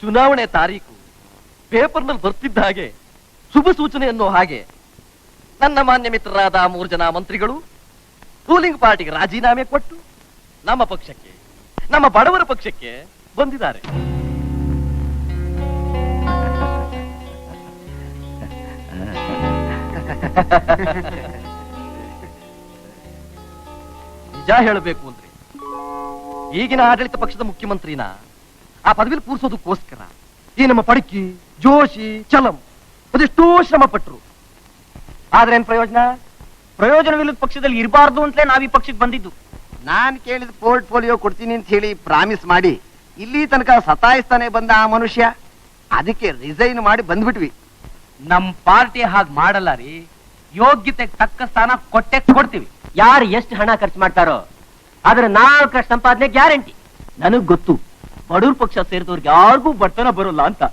ಚುನಾವಣೆ ತಾರೀಕು ಪೇಪರ್ನಲ್ಲಿ ಬರ್ತಿದ್ದ ಹಾಗೆ ಶುಭ ಸೂಚನೆ ಅನ್ನೋ ಹಾಗೆ ನನ್ನ ಮಾನ್ಯ ಮಿತ್ರರಾದ 3 ಜನ ಮಂತ್ರಿಗಳು ರೂಲಿಂಗ್ ಪಾರ್ಟಿಗೆ ರಾಜೀನಾಮೆ ಕೊಟ್ಟು ನಮ್ಮ ಪಕ್ಷಕ್ಕೆ, ನಮ್ಮ ಬಡವರ ಪಕ್ಷಕ್ಕೆ ಬಂದಿದ್ದಾರೆ. ನಿಜ ಹೇಳಬೇಕು ಅಂದ್ರೆ ಈಗಿನ ಆಡಳಿತ ಪಕ್ಷದ ಮುಖ್ಯಮಂತ್ರಿನ ಆ ಪದವಿಲಿ ಕೂರಿಸೋದಕ್ಕೋಸ್ಕರ ಈ ನಮ್ಮ ಪಡಕಿ, ಜೋಶಿ, ಚಲಂ ಅದೆಷ್ಟೋ ಶ್ರಮ ಪಟ್ರು. ಆದ್ರೇನ್ ಪ್ರಯೋಜನವಿಲ್ಲದ ಪಕ್ಷದಲ್ಲಿ ಇರಬಾರ್ದು ಅಂತಲೇ ನಾವ್ ಈ ಪಕ್ಷಕ್ಕೆ ಬಂದಿದ್ದು. ನಾನ್ ಕೇಳಿದ ಪೋರ್ಟ್ಫೋಲಿಯೋ ಕೊಡ್ತೀನಿ ಅಂತ ಹೇಳಿ ಪ್ರಾಮಿಸ್ ಮಾಡಿ ಇಲ್ಲಿ ತನಕ ಸತಾಯಿಸ್ತಾನೆ ಬಂದ ಆ ಮನುಷ್ಯ, ಅದಕ್ಕೆ ರಿಸೈನ್ ಮಾಡಿ ಬಂದ್ಬಿಟ್ವಿ. ನಮ್ ಪಾರ್ಟಿ ಹಾಗೆ ಮಾಡಲ್ಲ ರೀ. ಯೋಗ್ಯತೆಗೆ ತಕ್ಕ ಸ್ಥಾನ ಕೊಡ್ತೀವಿ. ಯಾರು ಎಷ್ಟು ಹಣ ಖರ್ಚು ಮಾಡ್ತಾರೋ ಅದ್ರ 4 ಸಂಪಾದನೆ ಗ್ಯಾರಂಟಿ. ನನಗ್ ಗೊತ್ತು, ಬಡವ್ರ ಪಕ್ಷ ಸೇರಿದವ್ರಿಗೆ ಯಾರಿಗೂ ಬರ್ತನ ಬರೋಲ್ಲ ಅಂತ.